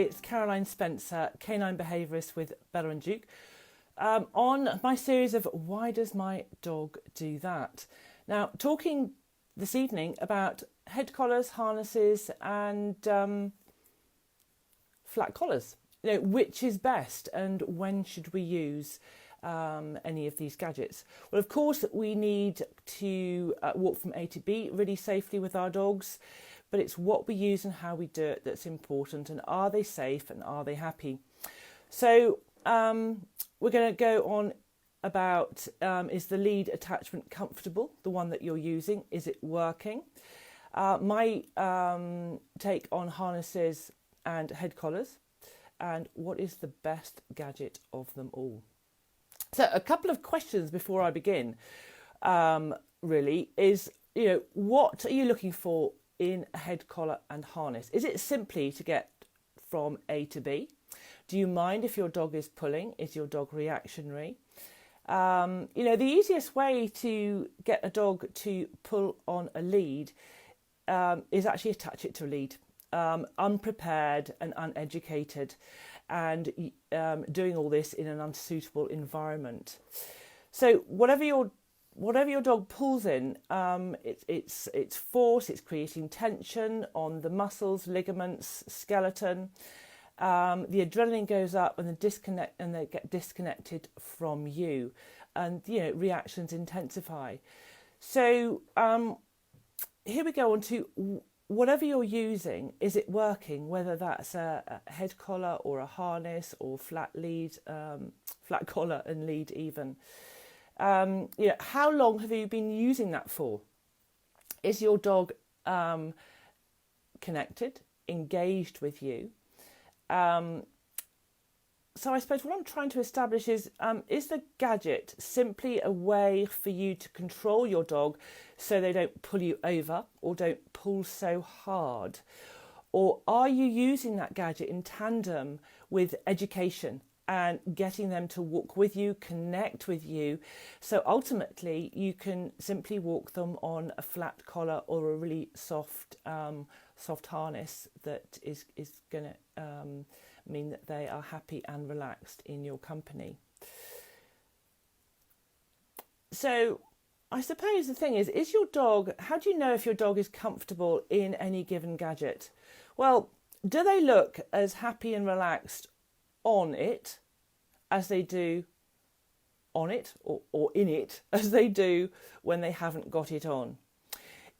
it's Caroline Spencer, canine behaviourist with Bella and Duke, on my series of Why Does My Dog Do That? Now, talking this evening about head collars, harnesses and flat collars. You know, which is best and when should we use any of these gadgets? Well, of course, we need to walk from A to B really safely with our dogs, but it's what we use and how we do it that's important, and are they safe and are they happy? So we're going to go on about is the lead attachment comfortable, the one that you're using, is it working? My take on harnesses and head collars, and what is the best gadget of them all. So a couple of questions before I begin really is, you know, what are you looking for in a head collar and harness? Is it simply to get from A to B? Do you mind if your dog is pulling? Is your dog reactionary? You know, the easiest way to get a dog to pull on a lead is actually attach it to a lead. Unprepared and uneducated, and doing all this in an unsuitable environment. So whatever your dog pulls in, it's force, it's creating tension on the muscles, ligaments, skeleton. The adrenaline goes up and they get disconnected from you, and you know, reactions intensify. So here we go on to whatever you're using. Is it working? Whether that's a head collar or a harness or flat lead, flat collar and lead even. You know, how long have you been using that for? Is your dog connected, engaged with you? So I suppose what I'm trying to establish is the gadget simply a way for you to control your dog so they don't pull you over or don't pull so hard? Or are you using that gadget in tandem with education and getting them to walk with you, connect with you, so ultimately you can simply walk them on a flat collar or a really soft harness that is going to mean that they are happy and relaxed in your company. So I suppose the thing is your dog, how do you know if your dog is comfortable in any given gadget? Well, do they look as happy and relaxed on it as they do on it, or in it as they do when they haven't got it on?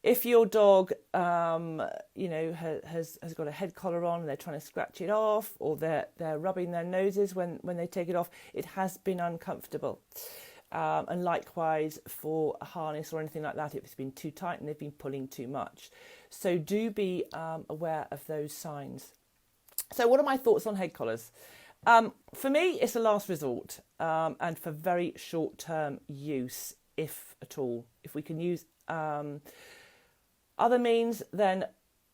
If your dog, you know, has got a head collar on and they're trying to scratch it off, or they're rubbing their noses when they take it off, it has been uncomfortable. And likewise for a harness or anything like that, if it's been too tight and they've been pulling too much. So do be aware of those signs. So what are my thoughts on head collars? For me, it's a last resort, and for very short-term use, if at all. If we can use other means, then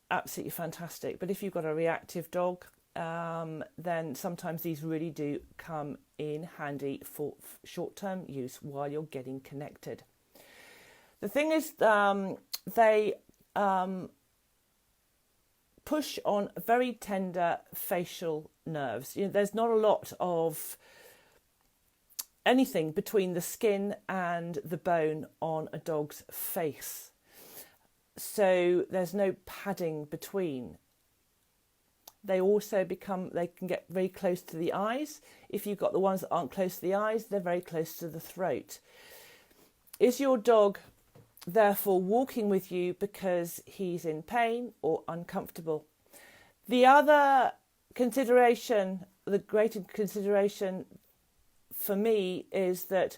absolutely fantastic. But if you've got a reactive dog, then sometimes these really do come in handy for short-term use while you're getting connected. The thing is, they push on very tender facial nerves. You know, there's not a lot of anything between the skin and the bone on a dog's face. So there's no padding between. They can get very close to the eyes. If you've got the ones that aren't close to the eyes, they're very close to the throat. Is your dog therefore walking with you because he's in pain or uncomfortable? The other consideration, the greater consideration for me, is that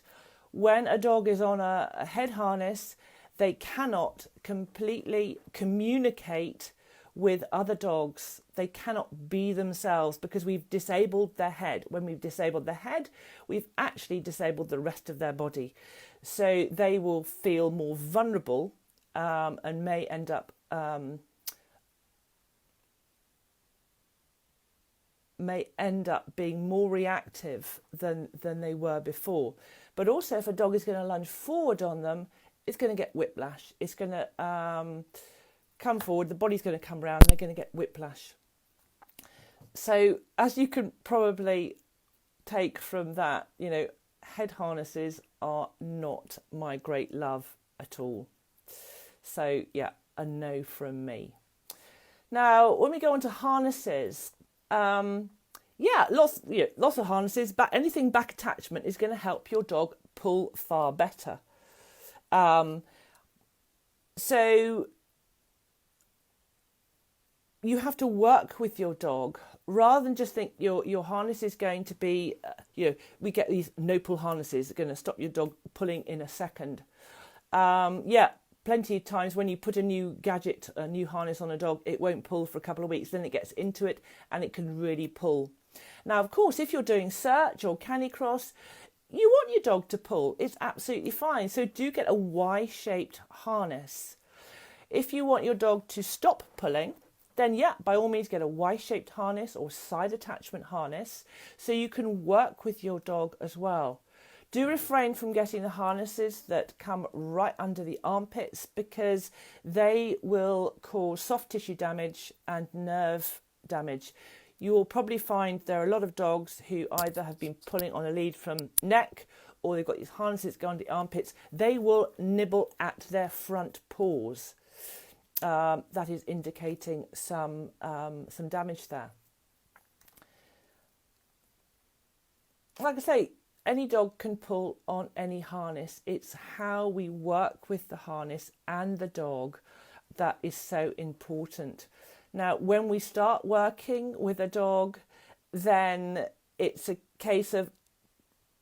when a dog is on a head harness, they cannot completely communicate with other dogs. They cannot be themselves because we've disabled their head. When we've disabled the head, we've actually disabled the rest of their body. So they will feel more vulnerable and may end up being more reactive than they were before. But also, if a dog is going to lunge forward on them, it's going to get whiplash. It's going to come forward, the body's going to come round, they're going to get whiplash. So as you can probably take from that, head harnesses are not my great love at all. So yeah, a no from me. Now, when we go on to harnesses, lots of harnesses, but anything back attachment is going to help your dog pull far better. So you have to work with your dog rather than just think your harness is going to be, we get these no pull harnesses that are going to stop your dog pulling in a second. Plenty of times when you put a new gadget, a new harness on a dog, it won't pull for a couple of weeks. Then it gets into it and it can really pull. Now, of course, if you're doing search or canicross, you want your dog to pull. It's absolutely fine. So do get a Y-shaped harness. If you want your dog to stop pulling, then by all means get a Y-shaped harness or side attachment harness so you can work with your dog as well. Do refrain from getting the harnesses that come right under the armpits because they will cause soft tissue damage and nerve damage. You will probably find there are a lot of dogs who either have been pulling on a lead from neck or they've got these harnesses going to the armpits. They will nibble at their front paws. That is indicating some damage there. Like I say, any dog can pull on any harness. It's how we work with the harness and the dog that is so important. Now, when we start working with a dog, then it's a case of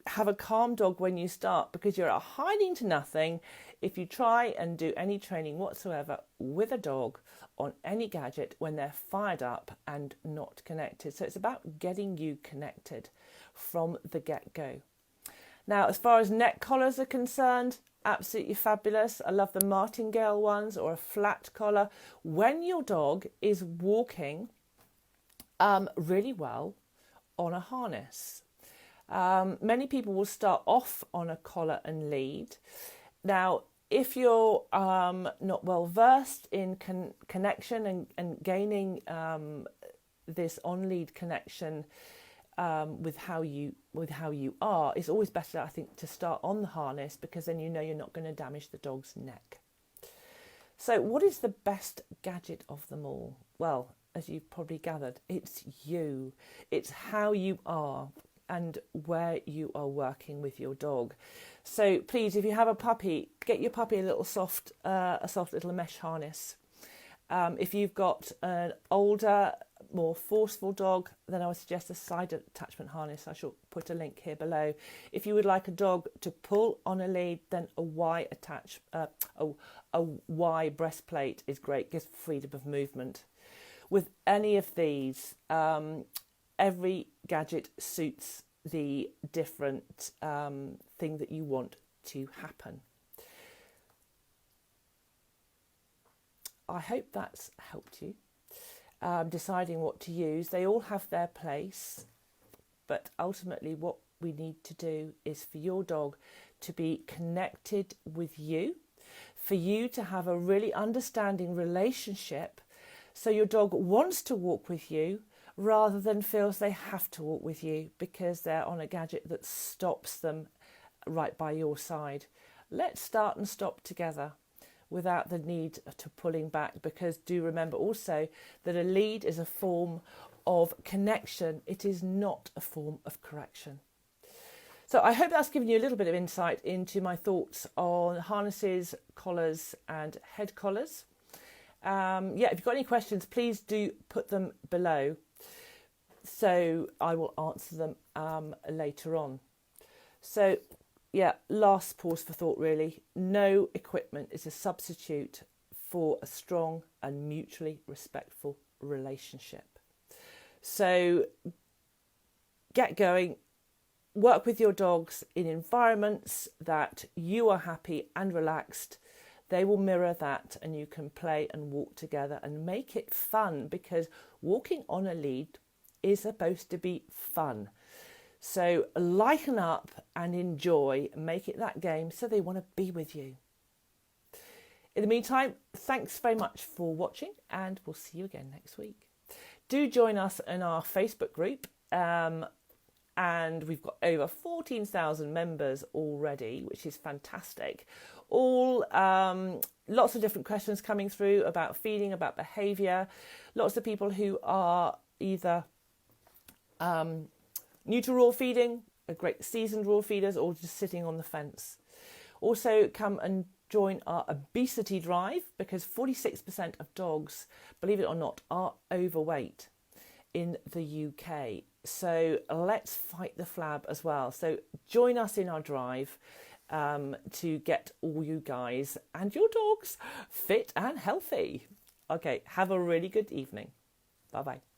have a calm dog when you start because you're hiding to nothing if you try and do any training whatsoever with a dog on any gadget when they're fired up and not connected. So it's about getting you connected from the get-go. Now, as far as neck collars are concerned, absolutely fabulous. I love the martingale ones or a flat collar. When your dog is walking really well on a harness. Many people will start off on a collar and lead. Now, if you're not well versed in connection and gaining this on-lead connection with how you are, it's always better, I think, to start on the harness because then you're not going to damage the dog's neck. So what is the best gadget of them all? Well, as you've probably gathered, it's you. It's how you are and where you are working with your dog. So please, if you have a puppy, get your puppy a soft little mesh harness. If you've got an older, more forceful dog, then I would suggest a side attachment harness. I shall put a link here below. If you would like a dog to pull on a lead, then a Y breastplate is great, gives freedom of movement. With any of these, every gadget suits the different thing that you want to happen. I hope that's helped you deciding what to use. They all have their place, but ultimately what we need to do is for your dog to be connected with you, for you to have a really understanding relationship so your dog wants to walk with you rather than feels they have to walk with you because they're on a gadget that stops them right by your side. Let's start and stop together without the need to pulling back, because do remember also that a lead is a form of connection. It is not a form of correction. So I hope that's given you a little bit of insight into my thoughts on harnesses, collars and head collars. If you've got any questions, please do put them below. So I will answer them later on. So last pause for thought really. No equipment is a substitute for a strong and mutually respectful relationship. So get going. Work with your dogs in environments that you are happy and relaxed. They will mirror that and you can play and walk together and make it fun, because walking on a lead is supposed to be fun. So lighten up and enjoy, make it that game so they want to be with you. In the meantime, thanks very much for watching and we'll see you again next week. Do join us in our Facebook group. And we've got over 14,000 members already, which is fantastic. All lots of different questions coming through about feeding, about behaviour. Lots of people who are either new to raw feeding, great seasoned raw feeders, or just sitting on the fence. Also, come and join our obesity drive, because 46% of dogs, believe it or not, are overweight in the UK. So let's fight the flab as well. So join us in our drive to get all you guys and your dogs fit and healthy. Okay, have a really good evening. Bye-bye.